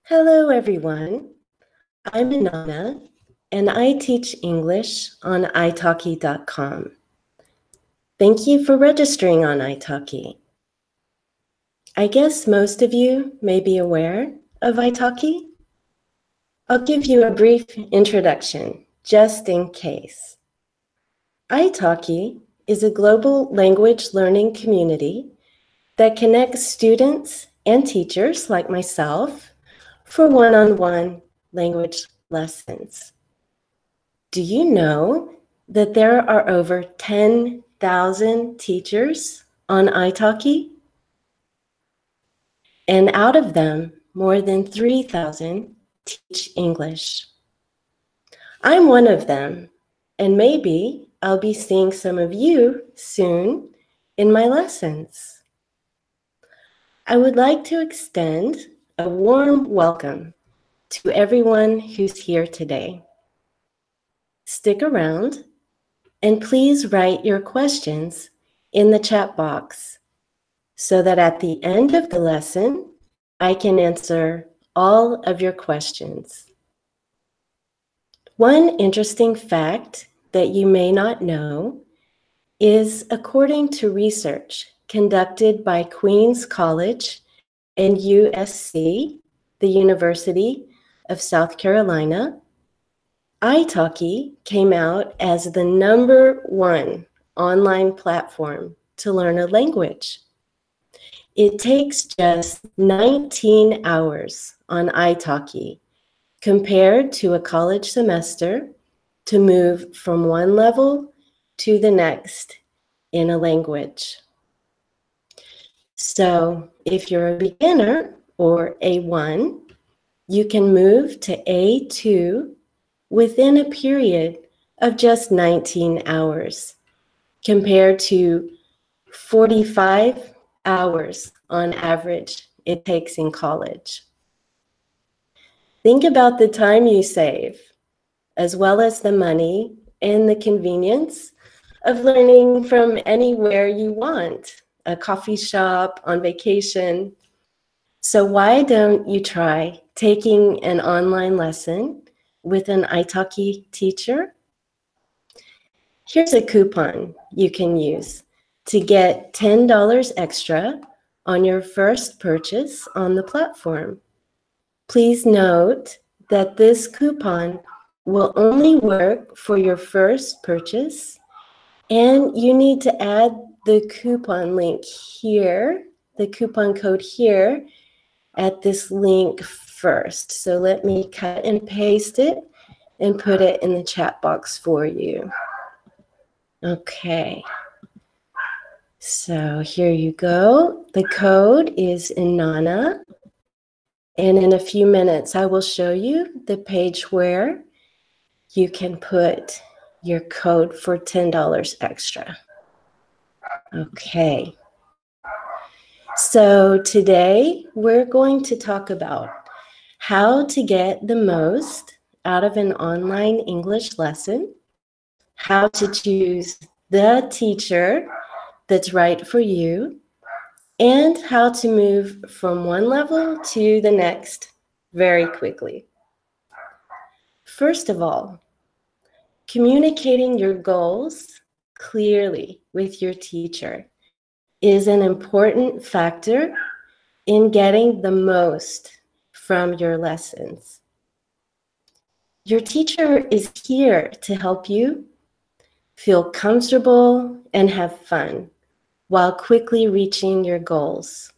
Hello, everyone. I'm Inanna, and I teach English on italki.com. Thank you for registering on italki. I guess most of you may be aware of italki. I'll give you a brief introduction, just in case. italki is a global language learning community that connects students and teachers like myself for one-on-one language lessons. Do you know that there are over 10,000 teachers on italki? And out of them, more than 3,000 teach English. I'm one of them, and maybe I'll be seeing some of you soon in my lessons. I would like to extend a warm welcome to everyone who's here today. Stick around and please write your questions in the chat box so that at the end of the lesson, I can answer all of your questions. One interesting fact that you may not know is, according to research conducted by Queens College and USC, the University of South Carolina, italki came out as the #1 online platform to learn a language. It takes just 19 hours on italki compared to a college semester to move from one level to the next in a language. So if you're a beginner or A1, you can move to A2 within a period of just 19 hours, compared to 45 hours on average it takes in college. Think about the time you save, as well as the money and the convenience of learning from anywhere you want, a coffee shop, on vacation. So why don't you try taking an online lesson with an italki teacher? Here's a coupon you can use to get $10 extra on your first purchase on the platform. Please note that this coupon will only work for your first purchase, and you need to add the coupon link here, the coupon code here at this link first. So let me cut and paste it and put it in the chat box for you. Okay, so here you go. The code is Inanna, and in a few minutes I will show you the page where you can put your code for $10 extra. Okay, so today we're going to talk about how to get the most out of an online English lesson, how to choose the teacher that's right for you, and how to move from one level to the next very quickly. First of all, communicating your goals clearly with your teacher is an important factor in getting the most from your lessons. Your teacher is here to help you feel comfortable and have fun while quickly reaching your goals.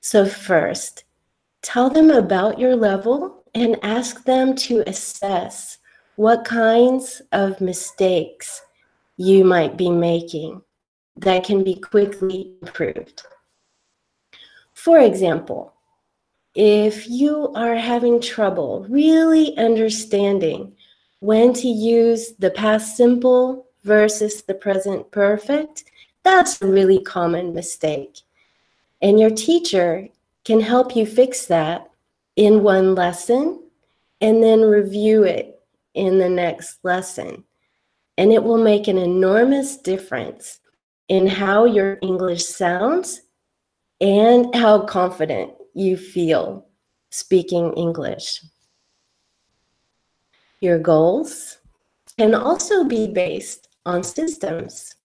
So first, tell them about your level and ask them to assess what kinds of mistakes you might be making that can be quickly improved. For example, if you are having trouble really understanding when to use the past simple versus the present perfect, that's a really common mistake. And your teacher can help you fix that in one lesson and then review it in the next lesson. And it will make an enormous difference in how your English sounds and how confident you feel speaking English. Your goals can also be based on systems,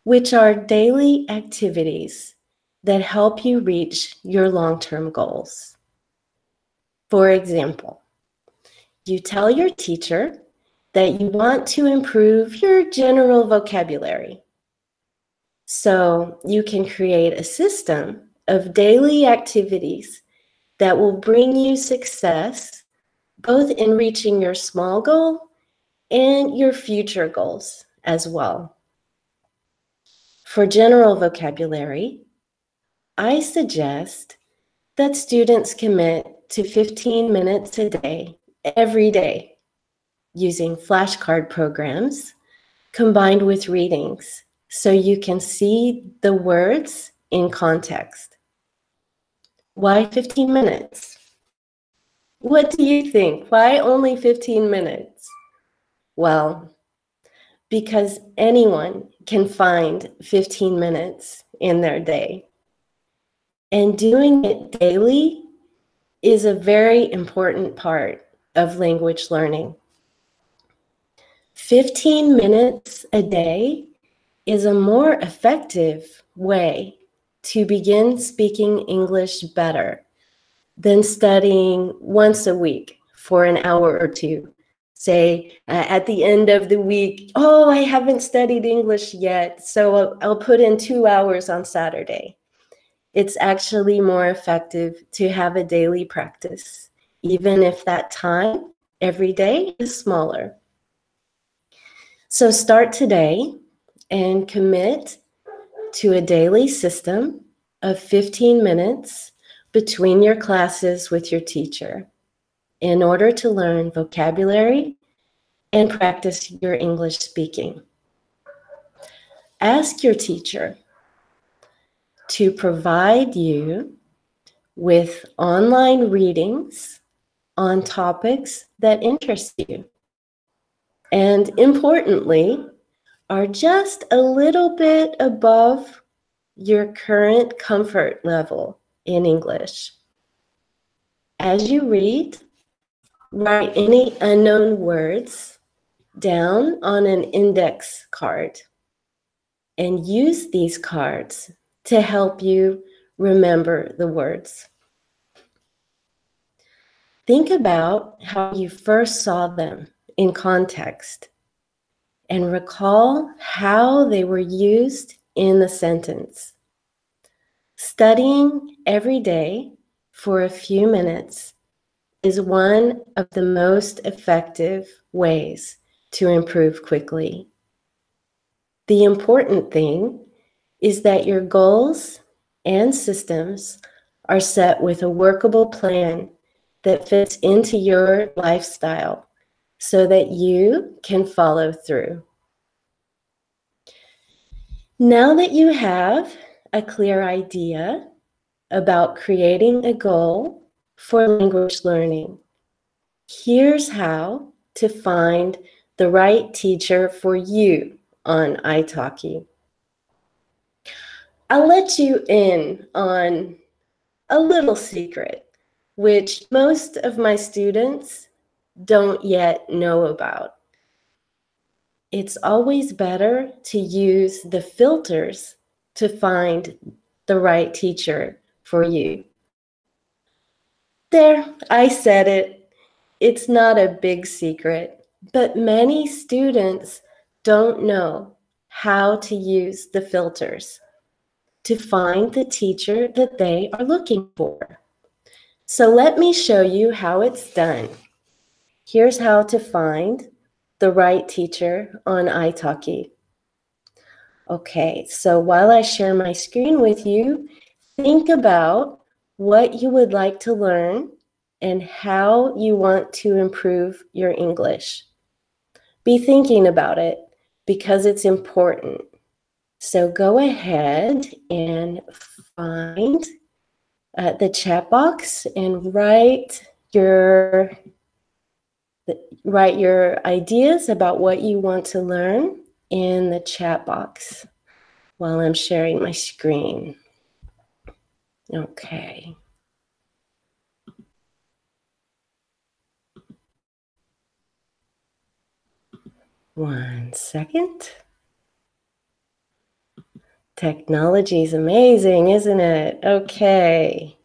which are daily activities that help you reach your long-term goals. For example, you tell your teacher that you want to improve your general vocabulary. So you can create a system of daily activities that will bring you success, both in reaching your small goal and your future goals as well. For general vocabulary, I suggest that students commit to 15 minutes a day, every day, using flashcard programs combined with readings so you can see the words in context. Why 15 minutes? What do you think? Why only 15 minutes? Well, because anyone can find 15 minutes in their day. And doing it daily is a very important part of language learning. 15 minutes a day is a more effective way to begin speaking English better than studying once a week for an hour or two. Say at the end of the week, oh, I haven't studied English yet, so I'll put in 2 hours on Saturday. It's actually more effective to have a daily practice, even if that time every day is smaller. So start today and commit to a daily system of 15 minutes between your classes with your teacher in order to learn vocabulary and practice your English speaking. Ask your teacher to provide you with online readings on topics that interest you, and importantly, are just a little bit above your current comfort level in English. As you read, write any unknown words down on an index card and use these cards to help you remember the words. Think about how you first saw them in context and recall how they were used in the sentence. Studying every day for a few minutes is one of the most effective ways to improve quickly. The important thing is that your goals and systems are set with a workable plan that fits into your lifestyle so that you can follow through. Now that you have a clear idea about creating a goal for language learning, here's how to find the right teacher for you on italki. I'll let you in on a little secret, which most of my students don't yet know about. It's always better to use the filters to find the right teacher for you. There, I said it. It's not a big secret, but many students don't know how to use the filters to find the teacher that they are looking for. So let me show you how it's done. Here's how to find the right teacher on italki. Okay, so while I share my screen with you, think about what you would like to learn and how you want to improve your English. Be thinking about it because it's important. So go ahead and find the chat box and write your ideas about what you want to learn in the chat box while I'm sharing my screen. Okay. 1 second. Technology is amazing, isn't it? Okay,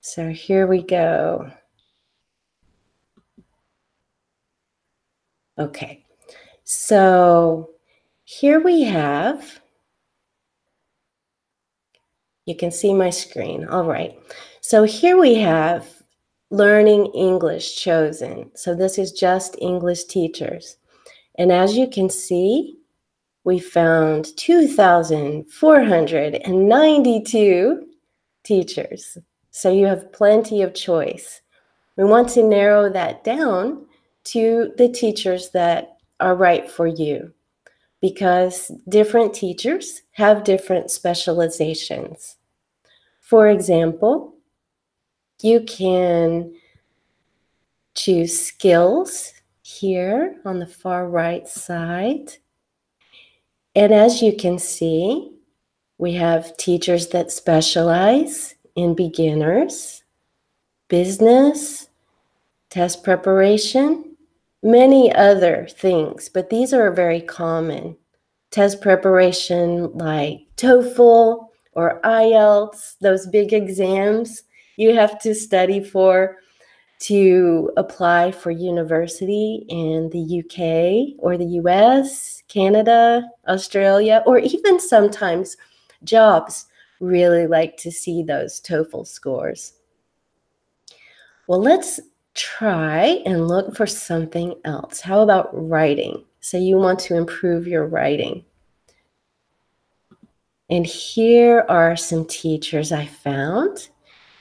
so here we go. Okay, so here we have, you can see my screen. All right, so here we have learning English chosen. So this is just English teachers. And as you can see, we found 2,492 teachers. So you have plenty of choice. We want to narrow that down to the teachers that are right for you, because different teachers have different specializations. For example, you can choose skills here on the far right side. And as you can see, we have teachers that specialize in beginners, business, test preparation, many other things, but these are very common. Test preparation like TOEFL or IELTS, those big exams you have to study for to apply for university in the UK or the US, Canada, Australia, or even sometimes jobs really like to see those TOEFL scores. Well, let's try and look for something else. How about writing? Say you want to improve your writing. And here are some teachers I found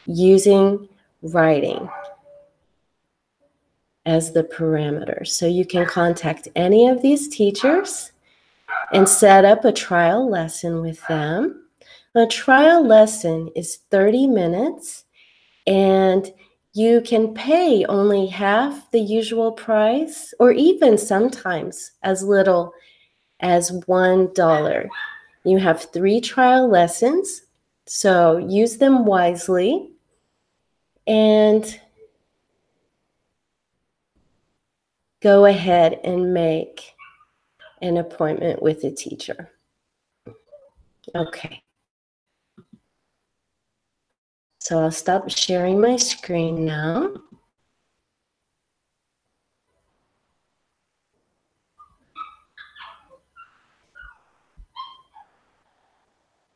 using writing as the parameter. So you can contact any of these teachers and set up a trial lesson with them. A trial lesson is 30 minutes, and you can pay only half the usual price, or even sometimes as little as $1. You have 3 trial lessons, so use them wisely and go ahead and make an appointment with a teacher. Okay. So I'll stop sharing my screen now.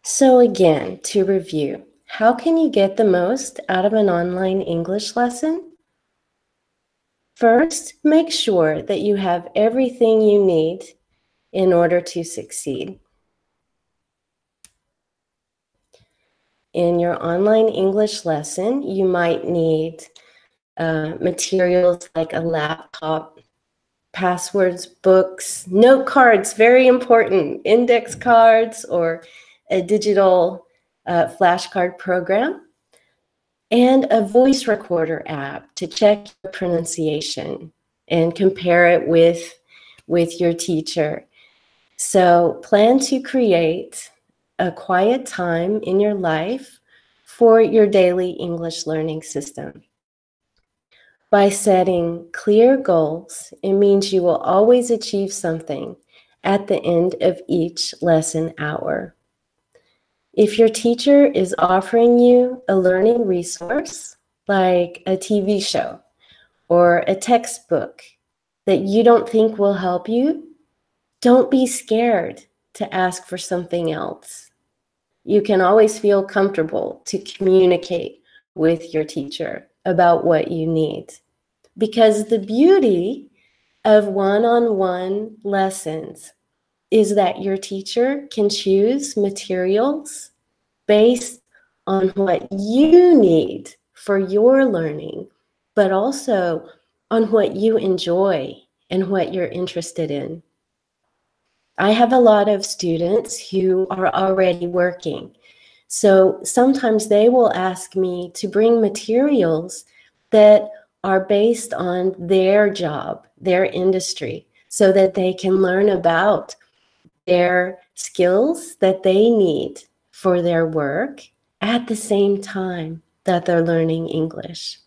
So again, to review, how can you get the most out of an online English lesson? First, make sure that you have everything you need in order to succeed. In your online English lesson, you might need materials like a laptop, passwords, books, note cards, very important, index cards, or a digital flashcard program, and a voice recorder app to check your pronunciation and compare it with your teacher. So plan to create a quiet time in your life for your daily English learning system. By setting clear goals, it means you will always achieve something at the end of each lesson hour. If your teacher is offering you a learning resource, like a TV show or a textbook that you don't think will help you, don't be scared to ask for something else. You can always feel comfortable to communicate with your teacher about what you need. Because the beauty of one-on-one lessons is that your teacher can choose materials based on what you need for your learning, but also on what you enjoy and what you're interested in. I have a lot of students who are already working. So sometimes they will ask me to bring materials that are based on their job, their industry, so that they can learn about their skills that they need for their work at the same time that they're learning English.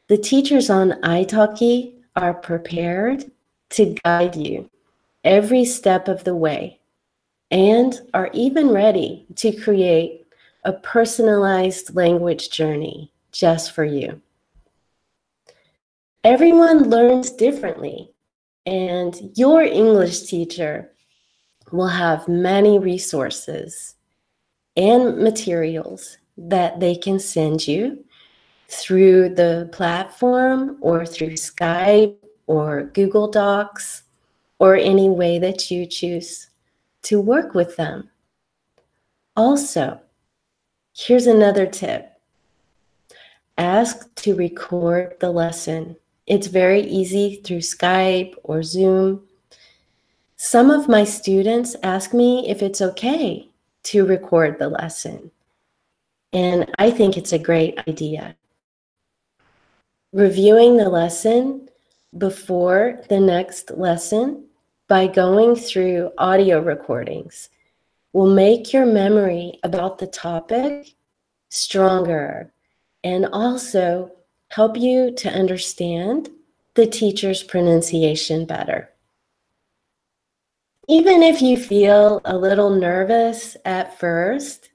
The teachers on italki are prepared to guide you every step of the way and are even ready to create a personalized language journey just for you. Everyone learns differently, and your English teacher will have many resources and materials that they can send you through the platform or through Skype or Google Docs or any way that you choose to work with them. Also, here's another tip. Ask to record the lesson. It's very easy through Skype or Zoom. Some of my students ask me if it's okay to record the lesson, and I think it's a great idea. Reviewing the lesson before the next lesson by going through audio recordings will make your memory about the topic stronger and also help you to understand the teacher's pronunciation better. Even if you feel a little nervous at first,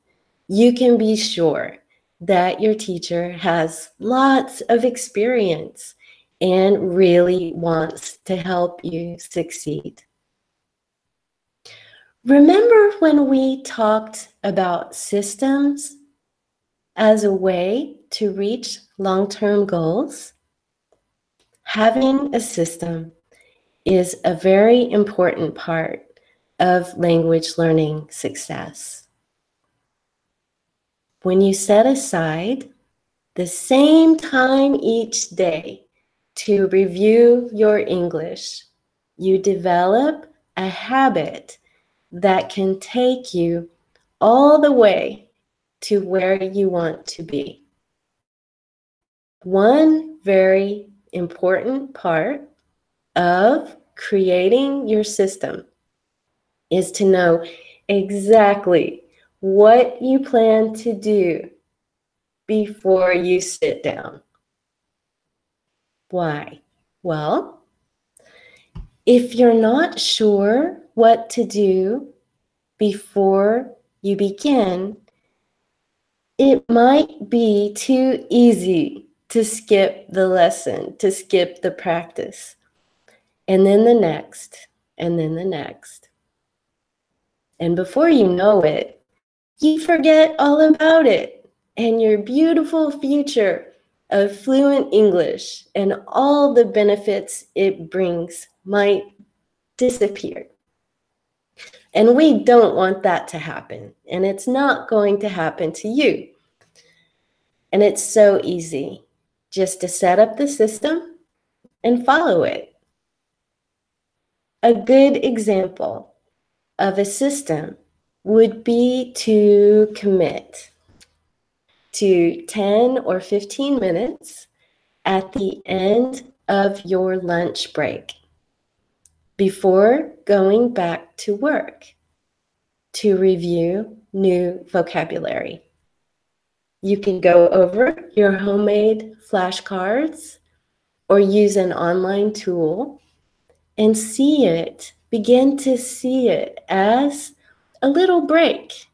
you can be sure that your teacher has lots of experience and really wants to help you succeed. Remember when we talked about systems as a way to reach long-term goals? Having a system is a very important part of language learning success. When you set aside the same time each day to review your English, you develop a habit that can take you all the way to where you want to be. One very important part of creating your system is to know exactly what you plan to do before you sit down. Why? Well, if you're not sure what to do before you begin, it might be too easy to skip the lesson, to skip the practice, and then the next, and then the next. And before you know it, you forget all about it, and your beautiful future of fluent English and all the benefits it brings might disappear. And we don't want that to happen, and it's not going to happen to you. And it's so easy just to set up the system and follow it. A good example of a system would be to commit to 10 or 15 minutes at the end of your lunch break before going back to work to review new vocabulary. You can go over your homemade flashcards or use an online tool and begin to see it as a little break,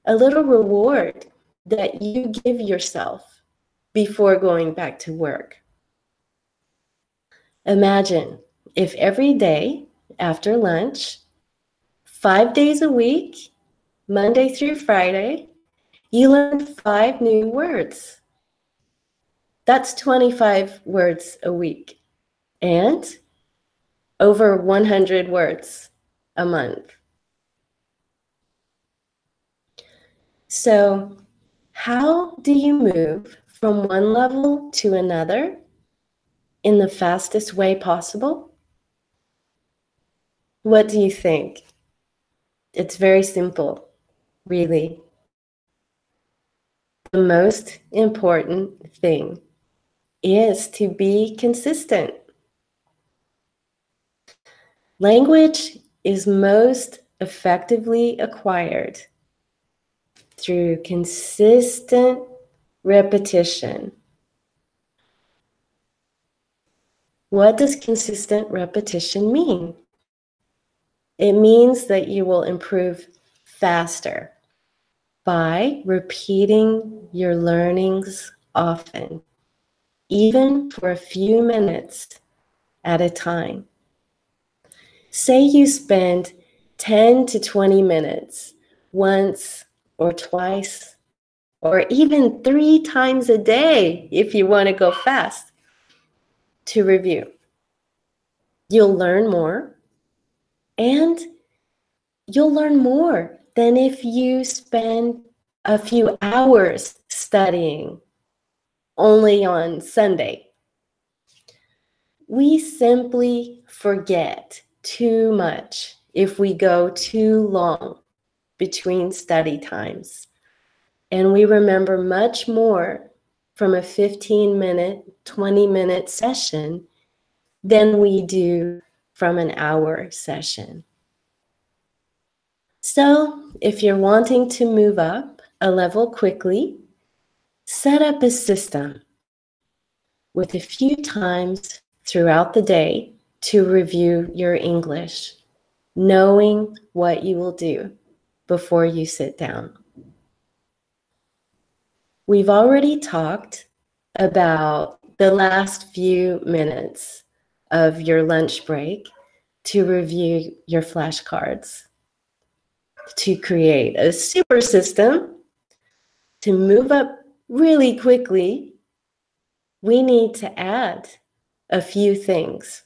a little reward that you give yourself before going back to work. Imagine if every day after lunch, 5 days a week, Monday through Friday, you learned 5 new words. That's 25 words a week and over 100 words a month. So, how do you move from one level to another in the fastest way possible? What do you think? It's very simple, really. The most important thing is to be consistent. Language is most effectively acquired through consistent repetition. What does consistent repetition mean? It means that you will improve faster by repeating your learnings often, even for a few minutes at a time. Say you spend 10 to 20 minutes once or twice, or even 3 times a day if you want to go fast to review. You'll learn more, and you'll learn more than if you spend a few hours studying only on Sunday. We simply forget too much if we go too long between study times. And we remember much more from a 15-minute, 20-minute session than we do from an hour session. So if you're wanting to move up a level quickly, set up a system with a few times throughout the day to review your English, knowing what you will do before you sit down. We've already talked about the last few minutes of your lunch break to review your flashcards, to create a super system to move up really quickly. We need to add a few things.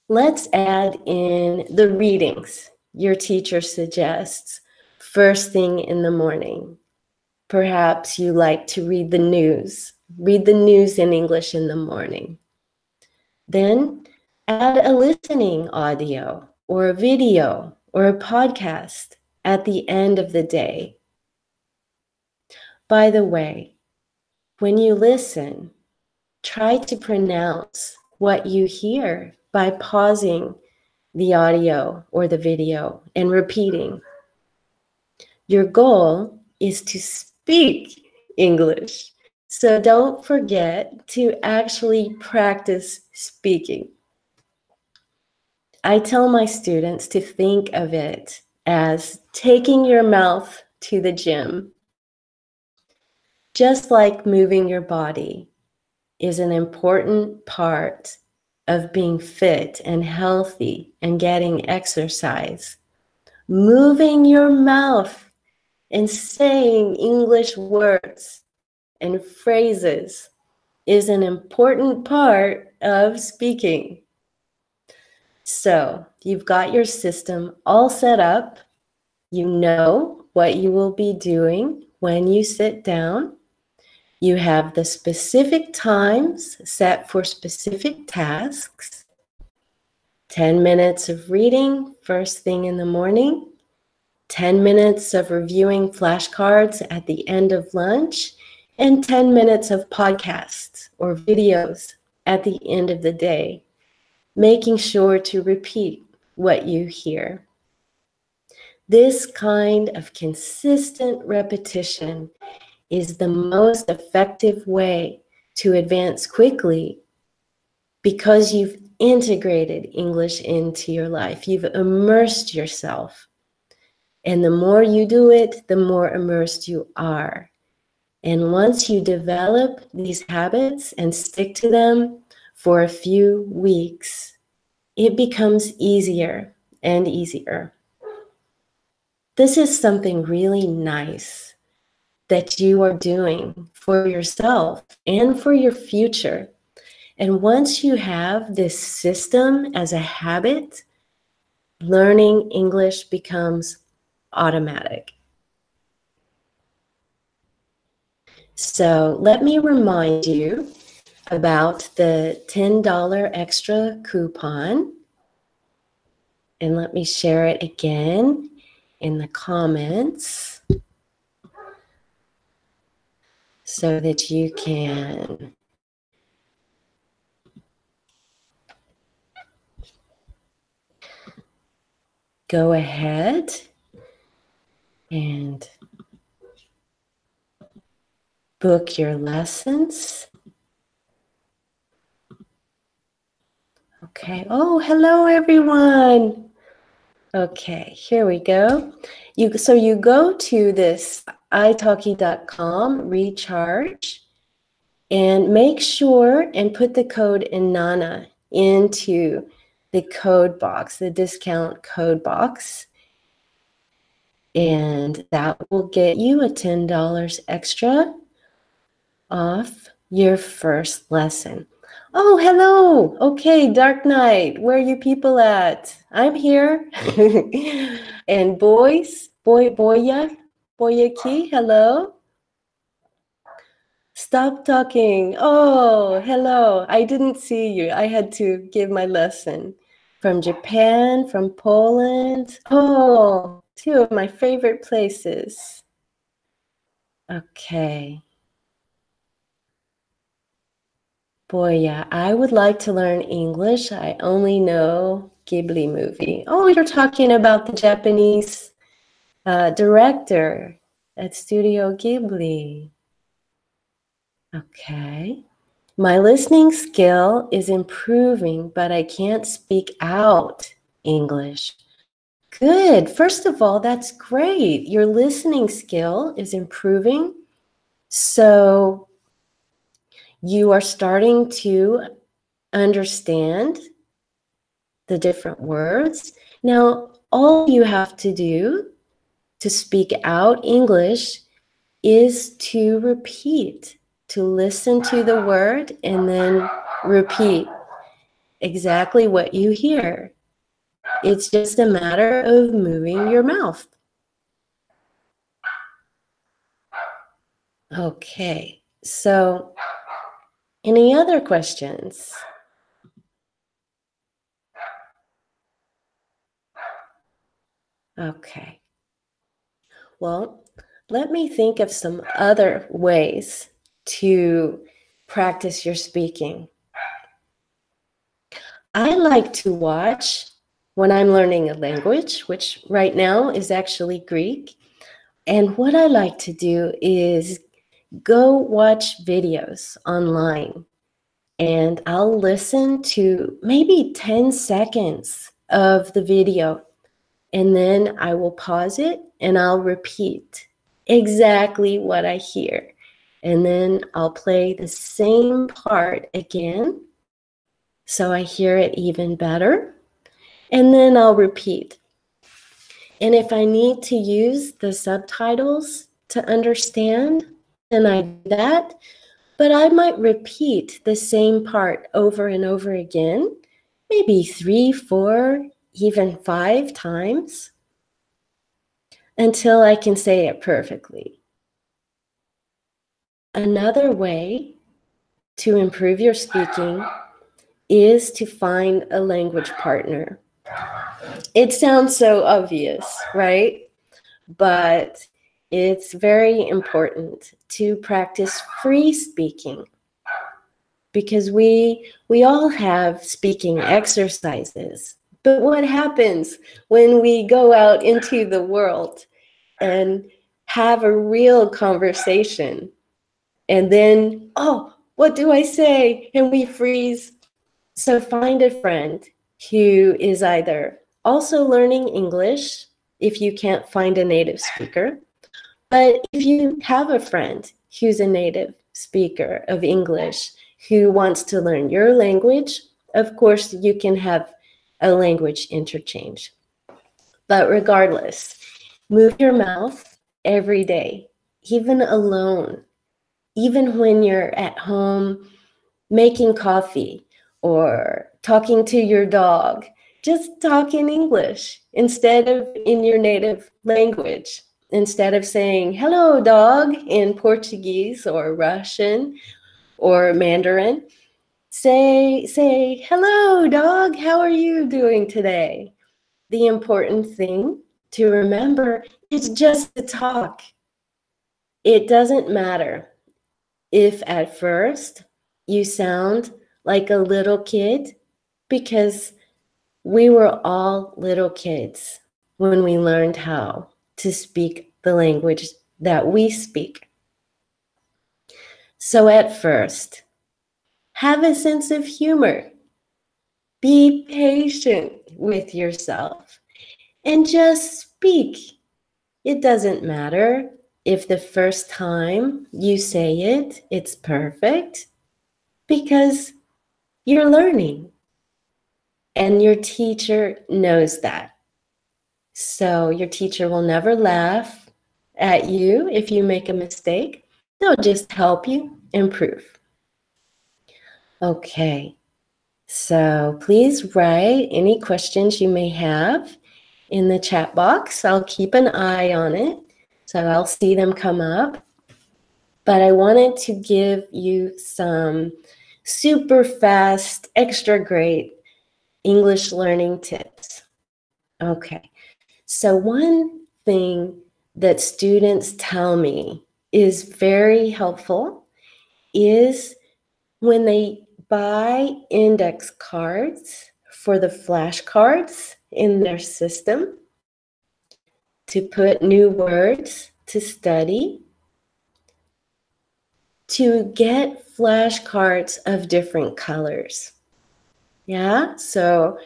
Let's add in the readings your teacher suggests first thing in the morning. Perhaps you like to read the news. Read the news in English in the morning. Then add a listening audio or a video or a podcast at the end of the day. By the way, when you listen, try to pronounce what you hear by pausing the audio or the video and repeating. Your goal is to speak English, so don't forget to actually practice speaking. I tell my students to think of it as taking your mouth to the gym. Just like moving your body is an important part of being fit and healthy and getting exercise, moving your mouth and saying English words and phrases is an important part of speaking. So you've got your system all set up. You know what you will be doing when you sit down. You have the specific times set for specific tasks. 10 minutes of reading first thing in the morning. 10 minutes of reviewing flashcards at the end of lunch. And 10 minutes of podcasts or videos at the end of the day, making sure to repeat what you hear. This kind of consistent repetition is the most effective way to advance quickly because you've integrated English into your life. You've immersed yourself. And the more you do it, the more immersed you are. And once you develop these habits and stick to them for a few weeks, it becomes easier and easier. This is something really nice that you are doing for yourself and for your future. And once you have this system as a habit, learning English becomes automatic. So let me remind you about the $10 extra coupon. And let me share it again in the comments so that you can go ahead and book your lessons. Okay. Oh, hello, everyone. Okay, here we go. So you go to this italki.com recharge and make sure and put the code Inanna into the code box, the discount code box. And that will get you a $10 extra off your first lesson. Oh, hello. Okay, Dark Knight, where are you people at? I'm here. And Boyaki, hello. Stop talking. Oh, hello. I didn't see you. I had to give my lesson. From Japan, from Poland. Oh, two of my favorite places. Okay. Boy, yeah, I would like to learn English. I only know Ghibli movie. Oh, you're talking about the Japanese director at Studio Ghibli. Okay. My listening skill is improving, but I can't speak out English. Good. First of all, that's great. Your listening skill is improving. So you are starting to understand the different words. Now, all you have to do to speak out English is to repeat, to listen to the word and then repeat exactly what you hear. It's just a matter of moving your mouth. Okay, so any other questions? Okay. Well, let me think of some other ways to practice your speaking. I like to watch when I'm learning a language, which right now is actually Greek. And what I like to do is go watch videos online and I'll listen to maybe 10 seconds of the video. And then I will pause it and I'll repeat exactly what I hear. And then I'll play the same part again so I hear it even better. And then I'll repeat. And if I need to use the subtitles to understand, then I do that. But I might repeat the same part over and over again, maybe 3, 4, even 5 times until I can say it perfectly. Another way to improve your speaking is to find a language partner. It sounds so obvious, right? But it's very important to practice free speaking because we all have speaking exercises. But what happens when we go out into the world and have a real conversation? And then, oh, what do I say? And we freeze. So find a friend who is either also learning English if you can't find a native speaker, but if you have a friend who's a native speaker of English who wants to learn your language, of course, you can have a language interchange. But regardless, move your mouth every day, even alone, even when you're at home making coffee or talking to your dog. Just talk in English instead of in your native language. Instead of saying, hello, dog, in Portuguese or Russian or Mandarin, say, hello, dog, how are you doing today? The important thing to remember is just to talk. It doesn't matter if at first you sound like a little kid, because we were all little kids when we learned how to speak the language that we speak. So at first, have a sense of humor. Be patient with yourself and just speak. It doesn't matter if the first time you say it, it's perfect, because you're learning and your teacher knows that. So your teacher will never laugh at you if you make a mistake. They'll just help you improve. Okay, so please write any questions you may have in the chat box. I'll keep an eye on it, so I'll see them come up. But I wanted to give you some super fast, extra great English learning tips. Okay, so one thing that students tell me is very helpful is when they buy index cards for the flashcards in their system to put new words to study, to get flashcards of different colors. Yeah, so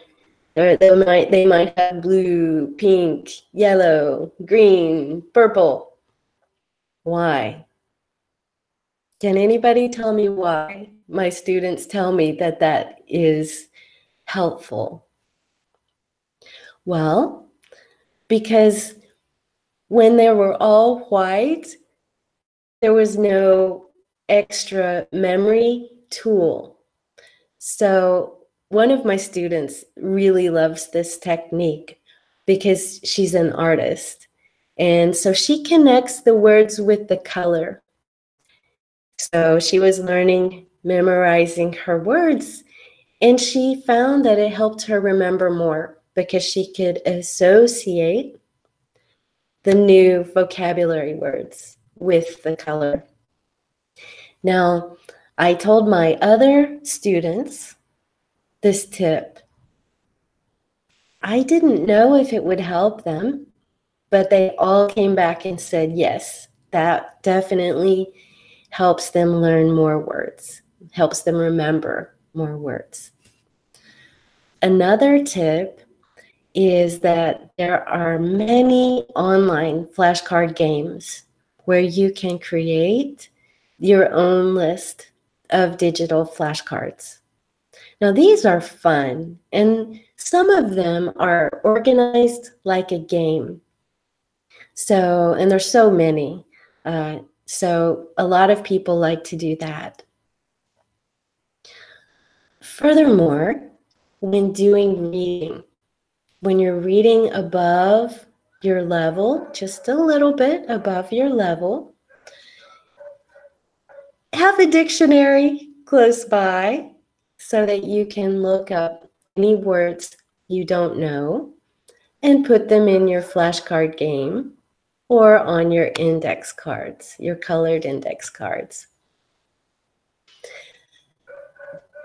they might have blue, pink, yellow, green, purple. Why? Can anybody tell me why my students tell me that that is helpful? Well, because when they were all white, there was no extra memory tool. So one of my students really loves this technique because she's an artist. And so she connects the words with the color. So she was learning, memorizing her words, and she found that it helped her remember more because she could associate the new vocabulary words with the color. Now, I told my other students this tip. I didn't know if it would help them, but they all came back and said, yes, that definitely helps them learn more words, helps them remember more words. Another tip is that there are many online flashcard games where you can create your own list of digital flashcards. Now, these are fun, and some of them are organized like a game. So, and there's so many. So a lot of people like to do that. Furthermore, when doing reading, when you're reading above your level, just a little bit above your level, have a dictionary close by so that you can look up any words you don't know and put them in your flashcard game or on your index cards, your colored index cards.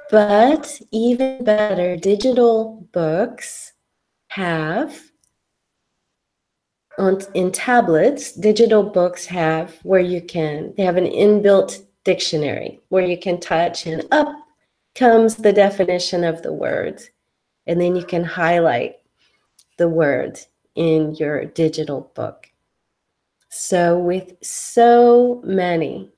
But even better, digital books have, in tablets, digital books have they have an inbuilt dictionary where you can touch and up comes the definition of the word. And then you can highlight the word in your digital book. So with so many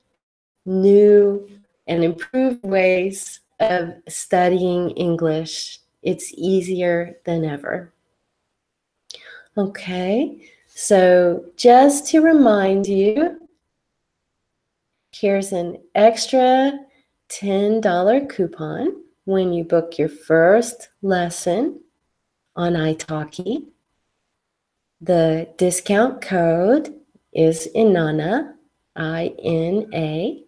new and improved ways of studying English, it's easier than ever. Okay, so just to remind you, here's an extra $10 coupon when you book your first lesson on italki. The discount code is INANNA, INANNA.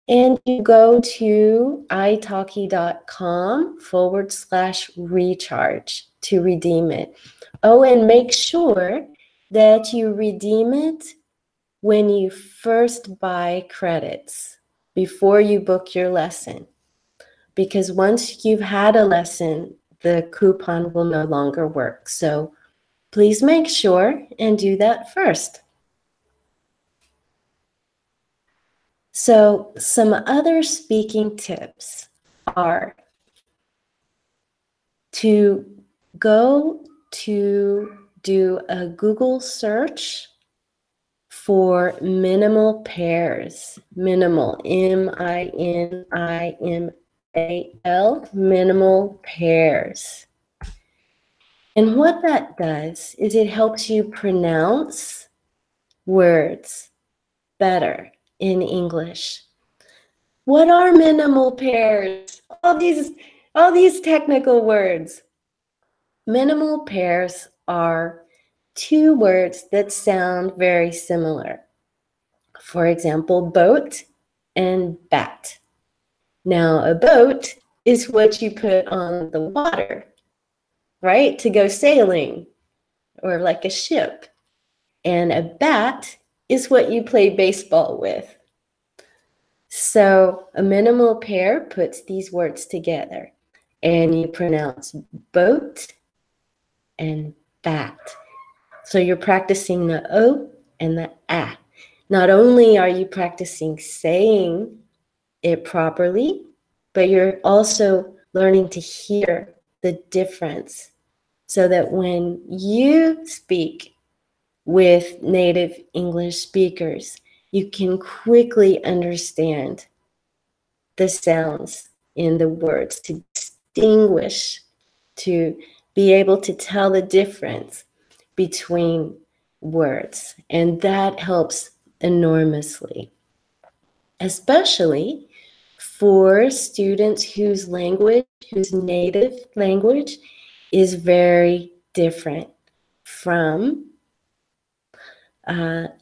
And you go to italki.com/recharge to redeem it. Oh, and make sure that you redeem it when you first buy credits before you book your lesson. Because once you've had a lesson, the coupon will no longer work. So please make sure and do that first. So some other speaking tips are to go to do a Google search for minimal pairs. Minimal, M-I-N-I-M-A-L, minimal pairs. And what that does is it helps you pronounce words better in English. What are minimal pairs? All these technical words. Minimal pairs are two words that sound very similar. For example, boat and bat. Now, a boat is what you put on the water, right? To go sailing, or like a ship. And a bat is what you play baseball with. So a minimal pair puts these words together, and you pronounce boat and bat. So you're practicing the O and the A. Not only are you practicing saying it properly, but you're also learning to hear the difference so that when you speak with native English speakers, you can quickly understand the sounds in the words, to distinguish, to be able to tell the difference between words. And that helps enormously, especially for students whose native language is very different from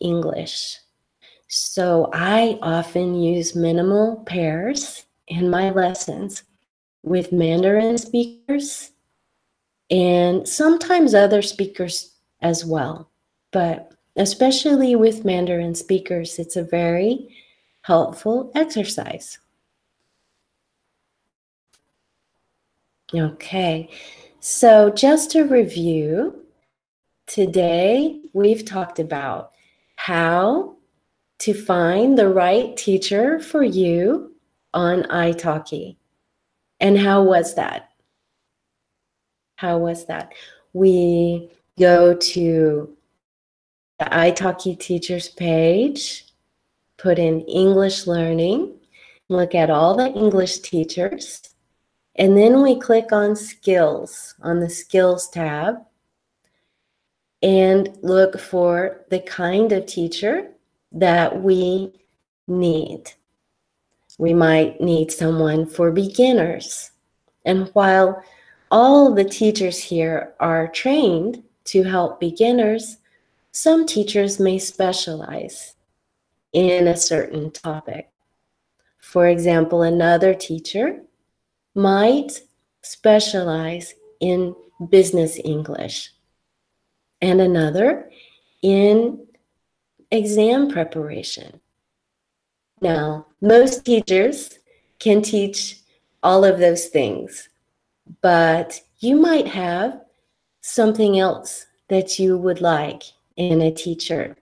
English. So I often use minimal pairs in my lessons with Mandarin speakers and sometimes other speakers as well. But especially with Mandarin speakers, it's a very helpful exercise. Okay, so just to review, today we've talked about how to find the right teacher for you on italki. And how was that? How was that? We go to the italki teachers page, put in English learning, look at all the English teachers, and then we click on skills on the skills tab and look for the kind of teacher that we need. We might need someone for beginners. And while all the teachers here are trained to help beginners, some teachers may specialize in a certain topic. For example, another teacher might specialize in business English, and another in exam preparation. Now, most teachers can teach all of those things, but you might have something else that you would like in a teacher.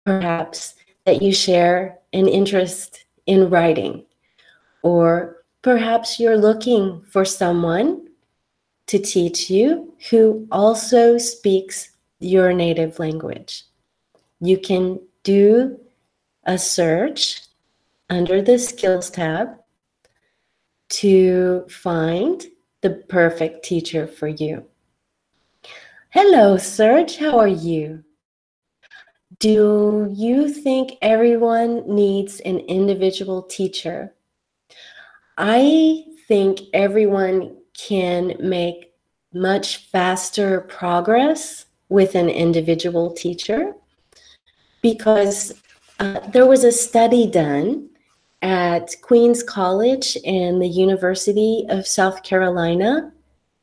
Perhaps that you share an interest in writing, or perhaps you're looking for someone to teach you who also speaks your native language. You can do a search under the skills tab to find the perfect teacher for you. Hello, Serge, how are you? Do you think everyone needs an individual teacher? I think everyone can make much faster progress with an individual teacher because there was a study done at Queens College and the University of South Carolina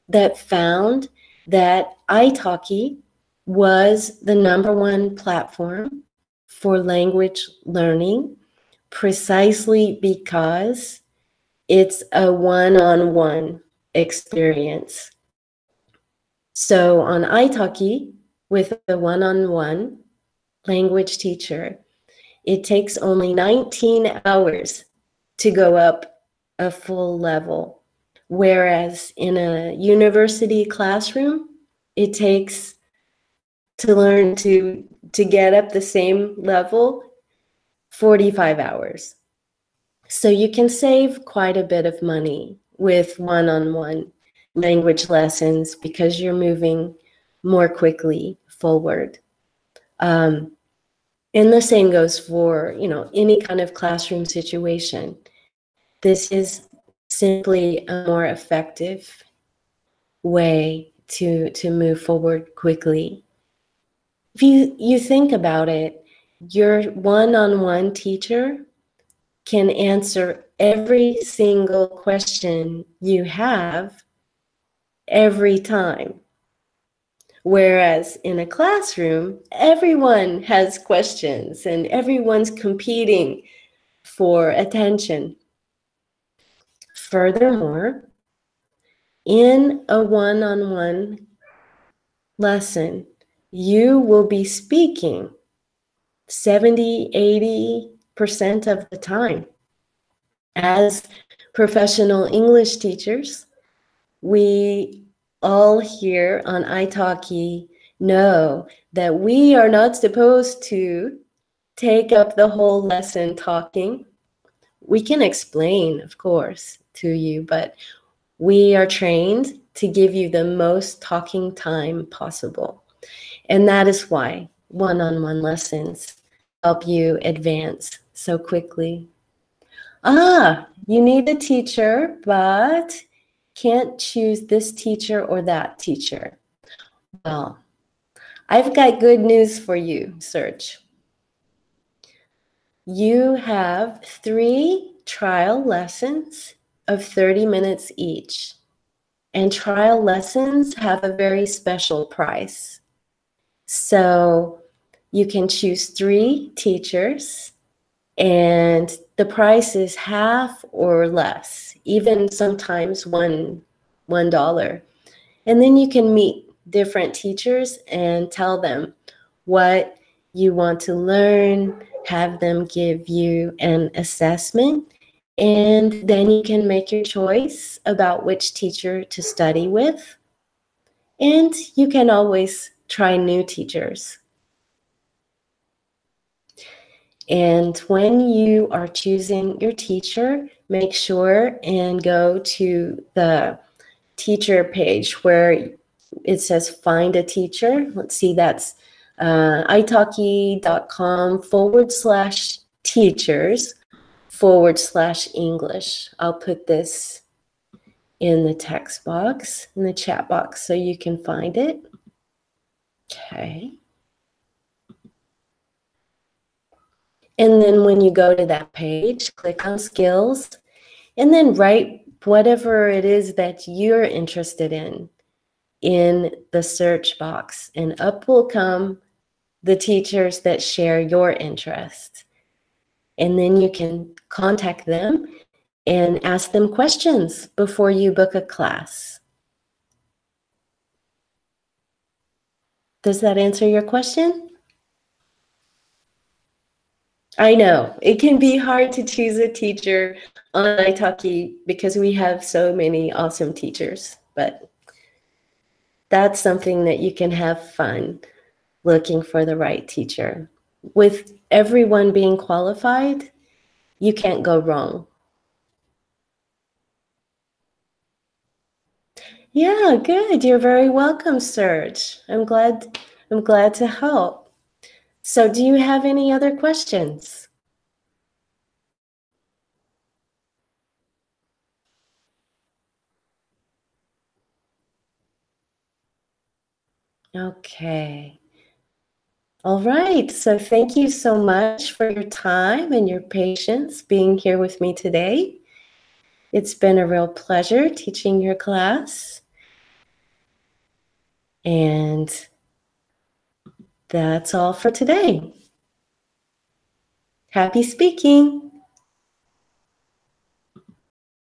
that found that italki was the #1 platform for language learning precisely because it's a one-on-one experience. So on italki, with a one-on-one language teacher, it takes only 19 hours to go up a full level Whereas in a university classroom, it takes to learn to get up the same level 45 hours. So you can save quite a bit of money with one-on-one language lessons because you're moving more quickly forward. And the same goes for, any kind of classroom situation. This is simply a more effective way to move forward quickly. If you think about it, your one-on-one teacher can answer every single question you have every time. Whereas in a classroom, everyone has questions and everyone's competing for attention. Furthermore, in a one-on-one lesson, you will be speaking 70, 80% of the time. As professional English teachers, we all here on italki know that we are not supposed to take up the whole lesson talking. We can explain, of course, to you, but we are trained to give you the most talking time possible. And that is why one-on-one lessons help you advance so quickly. You need a teacher, but can't choose this teacher or that teacher. Well, I've got good news for you, Serge. You have 3 trial lessons of 30 minutes each. And trial lessons have a very special price. So you can choose 3 teachers, and the price is half or less, even sometimes $1. And then you can meet different teachers and tell them what you want to learn, have them give you an assessment, and then you can make your choice about which teacher to study with. And you can always try new teachers. And when you are choosing your teacher, make sure and go to the teacher page where it says find a teacher. Let's see, that's italki.com/teachers/English. I'll put this in the text box, in the chat box, so you can find it. Okay. And then when you go to that page, click on skills, and then write whatever it is that you're interested in the search box, and up will come the teachers that share your interest. And then you can contact them and ask them questions before you book a class. Does that answer your question? I know, it can be hard to choose a teacher on italki because we have so many awesome teachers, but that's something that you can have fun looking for the right teacher. With everyone being qualified, you can't go wrong. Yeah, good. You're very welcome, Serge. I'm glad to help. So do you have any other questions? Okay. All right. So thank you so much for your time and your patience being here with me today. It's been a real pleasure teaching your class. And that's all for today. Happy speaking.